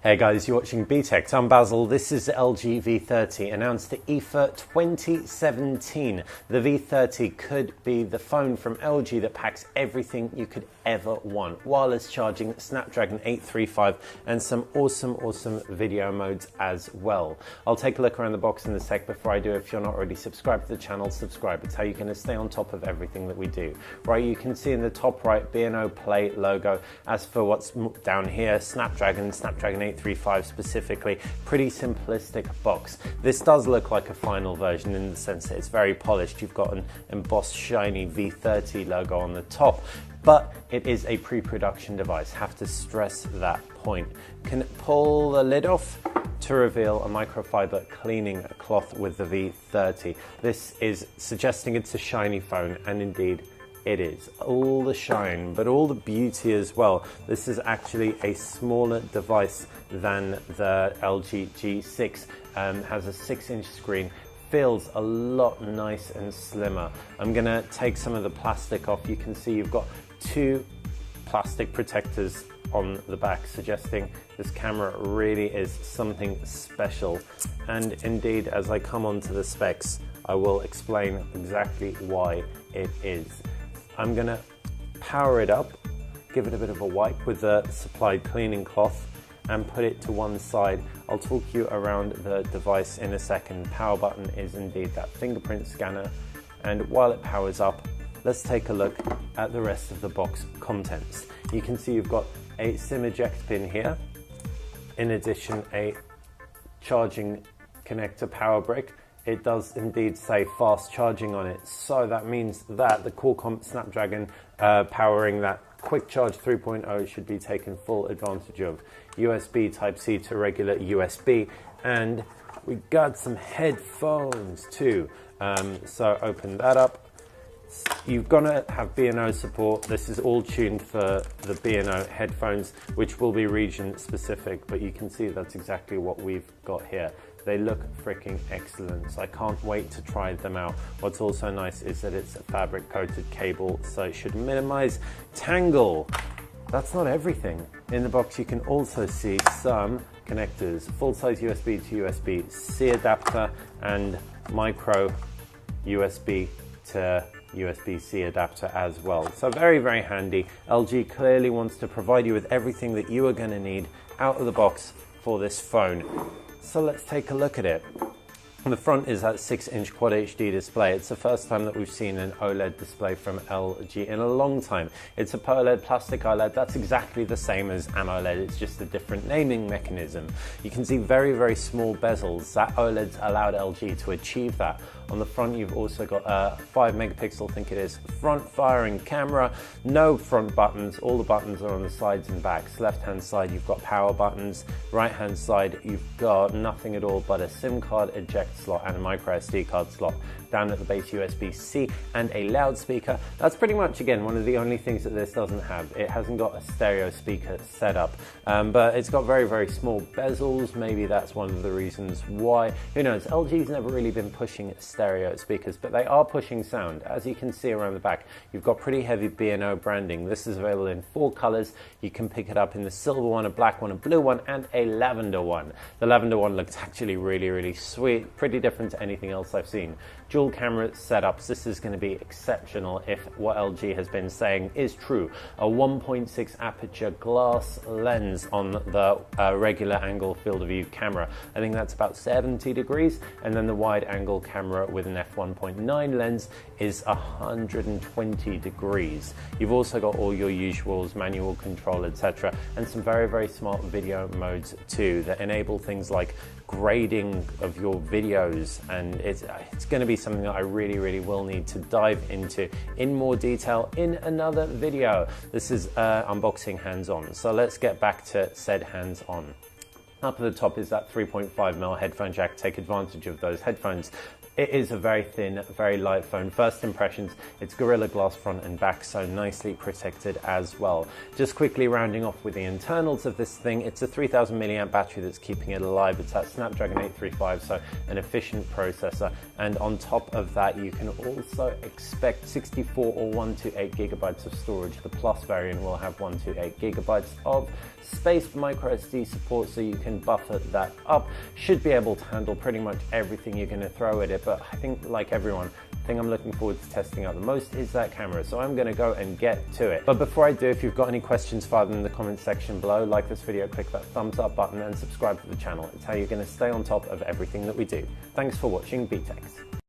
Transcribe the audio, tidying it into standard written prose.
Hey guys, you're watching BTech. I'm Basil. This is the LG V30, announced at IFA 2017. The V30 could be the phone from LG that packs everything you could ever want. Wireless charging, Snapdragon 835, and some awesome video modes as well. I'll take a look around the box in a sec. Before I do, if you're not already subscribed to the channel, subscribe. It's how you're going to stay on top of everything that we do. Right, you can see in the top right, B&O Play logo. As for what's down here, Snapdragon 835 specifically, pretty simplistic box. This does look like a final version in the sense that it's very polished. You've got an embossed shiny V30 logo on the top, but it is a pre-production device. Have to stress that point. Can pull the lid off to reveal a microfiber cleaning cloth with the V30. This is suggesting it's a shiny phone, and indeed it is. All the shine, but all the beauty as well. This is actually a smaller device than the LG G6. Has a 6-inch screen. Feels a lot nice and slimmer. I'm gonna take some of the plastic off. You can see you've got two plastic protectors on the back, suggesting this camera really is something special. And indeed, as I come on to the specs, I will explain exactly why it is. I'm gonna power it up, give it a bit of a wipe with the supplied cleaning cloth, and put it to one side. I'll talk you around the device in a second. Power button is indeed that fingerprint scanner. And while it powers up, let's take a look at the rest of the box contents. You can see you've got a SIM eject pin here. In addition, a charging connector power brick. It does indeed say fast charging on it, so that means that the Qualcomm Snapdragon powering that Quick Charge 3.0 should be taken full advantage of. USB Type-C to regular USB, and we got some headphones too. So open that up. You're gonna have B&O support. This is all tuned for the B&O headphones, which will be region specific, but you can see that's exactly what we've got here. They look freaking excellent, so I can't wait to try them out. What's also nice is that it's a fabric coated cable, so it should minimize tangle. That's not everything. In the box you can also see some connectors, full-size USB to USB-C adapter and micro USB to USB-C adapter as well. So very handy. LG clearly wants to provide you with everything that you are going to need out of the box for this phone. So let's take a look at it. On the front is that 6-inch Quad HD display. It's the first time that we've seen an OLED display from LG in a long time. It's a POLED plastic OLED. That's exactly the same as AMOLED. It's just a different naming mechanism. You can see very small bezels. That OLED's allowed LG to achieve that. On the front, you've also got a 5 megapixel, I think it is, front firing camera. No front buttons. All the buttons are on the sides and backs. Left-hand side, you've got power buttons. Right-hand side, you've got nothing at all but a SIM card eject slot and a micro SD card slot. Down at the base, USB-C and a loudspeaker. That's pretty much, again, one of the only things that this doesn't have. It hasn't got a stereo speaker setup, but it's got very small bezels. Maybe that's one of the reasons why. Who knows? LG's never really been pushing stereo speakers, but they are pushing sound. As you can see around the back, you've got pretty heavy B&O branding. This is available in 4 colors. You can pick it up in the silver one, a black one, a blue one, and a lavender one. The lavender one looks actually really sweet, pretty different to anything else I've seen. Dual camera setups. This is going to be exceptional if what LG has been saying is true. A 1.6 aperture glass lens on the regular angle field of view camera. I think that's about 70 degrees, and then the wide angle camera with an f1.9 lens is 120 degrees. You've also got all your usuals, manual control, etc., and some very smart video modes too that enable things like grading of your videos, and it's going to be something that I really will need to dive into in more detail in another video. This is unboxing hands-on, so let's get back to said hands-on. Up at the top is that 3.5mm headphone jack. Take advantage of those headphones. It is a very thin, very light phone. First impressions, it's Gorilla Glass front and back, so nicely protected as well. Just quickly rounding off with the internals of this thing, it's a 3000 milliamp battery that's keeping it alive. It's that Snapdragon 835, so an efficient processor. And on top of that, you can also expect 64 or 128 gigabytes of storage. The Plus variant will have 128 gigabytes of space for micro SD support, so you can buffer that up. Should be able to handle pretty much everything you're going to throw at it, but I think, like everyone, the thing I'm looking forward to testing out the most is that camera, so I'm going to go and get to it. But before I do, if you've got any questions, fire them in the comment section below. Like this video, click that thumbs up button and subscribe to the channel. It's how you're going to stay on top of everything that we do. Thanks for watching BTEX.